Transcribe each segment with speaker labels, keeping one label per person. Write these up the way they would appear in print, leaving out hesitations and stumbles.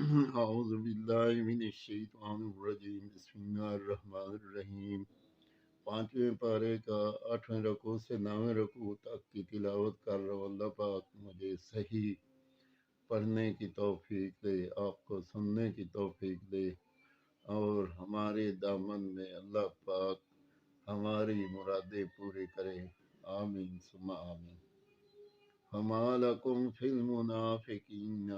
Speaker 1: اعوذ باللہ من الشیطان الرجیم بسم اللہ الرحمن الرحیم۔ پانچویں پارے کا 8ویں رکوع سے 9ویں رکوع تک کی تلاوت کر رہا ہوں۔ اللہ پاک مجھے صحیح پڑھنے کی توفیق دے، آپ کو سننے کی توفیق دے، اور ہمارے دامن میں اللہ پاک ہماری مرادیں پورے کرے، آمین ثم آمین۔ فما لكم في المنافقين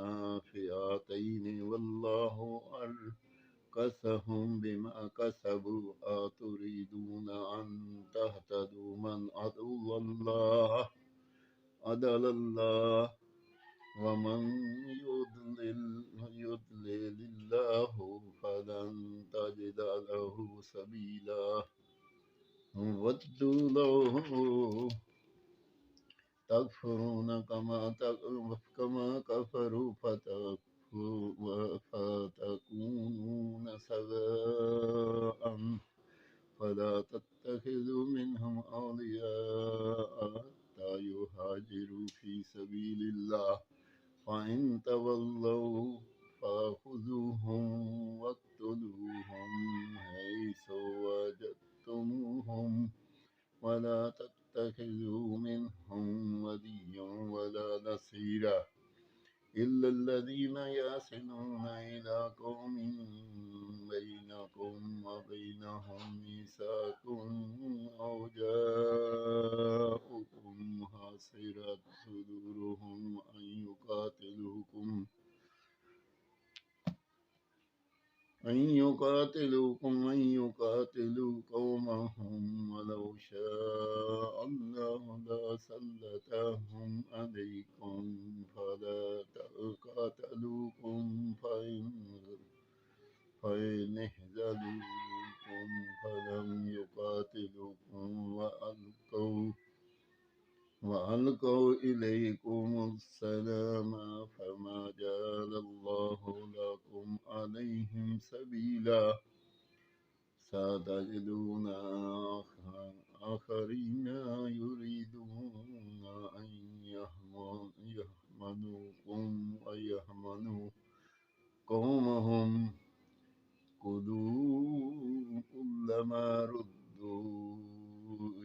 Speaker 1: فئتين والله أركسهم بما كسبوا أتريدون أن تهتدوا من أضل الله ومن يضلل الله فلن تجد له سبيلا ودوا لو تكفرون كما كفروا فتكونون سواء فلا تتخذوا منهم أولياء حتى يهاجروا في سبيل الله فإن تولوا فخذوهم واقتلوهم حيث وجدتموهم ولا تتخذوا منهم وليا ولا نصيرا إلا الذين يصلون إلى قوم بينكم وبينهم ميثاق أو جاءوكم حاصرت صدورهم أن يقاتلوا قومهم ولو شاء الله لسلطهم عليكم فلا تقاتلوكم فإن اعتزلوكم فلم يقاتلوكم وألقوا إليكم السلام فما جعل الله لكم عليهم سبيلا ستجدون آخرين يريدون أن يحملوكم ويحملوا قومهم كلما ردوا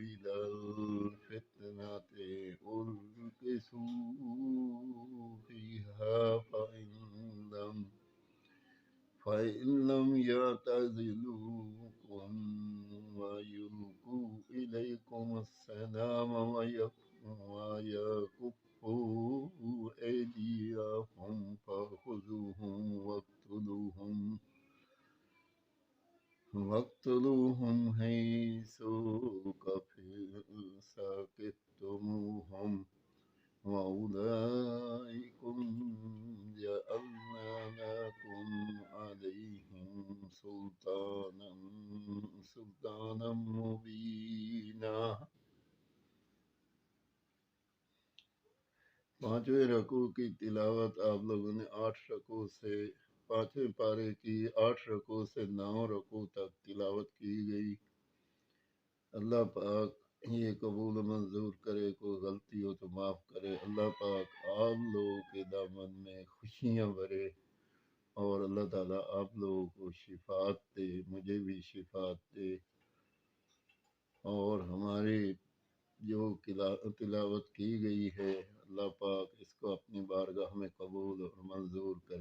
Speaker 1: إلى الفتنة أركسوا فيها فإن لم يعتزلوكم ويلقوا إليكم السلام ويكفوا أيديهم فخذوهم واقتلوهم حيث ثقفتموهم وأولئكم جعلنا لكم عليهم سلطانا مبينا۔ پانچویں رکوع کی تلاوت آپ لوگوں نے 8 رکوع سے 5ویں پارے کی 8 رکوع سے 9 رکوع تک تلاوت کی گئی۔ اللہ پاک یہ قبول و منظور کرے، کوئی غلطی ہو تو معاف کرے۔ اللہ پاک آپ لوگوں کے دامن میں خوشیاں بھرے، اور اللہ تعالیٰ آپ لوگوں کو شفاعت دے، مجھے بھی شفاعت دے، اور ہماری جو تلاوت کی گئی ہے اللہ پاک اس کو اپنی بارگاہ میں قبول اور منظور کرے۔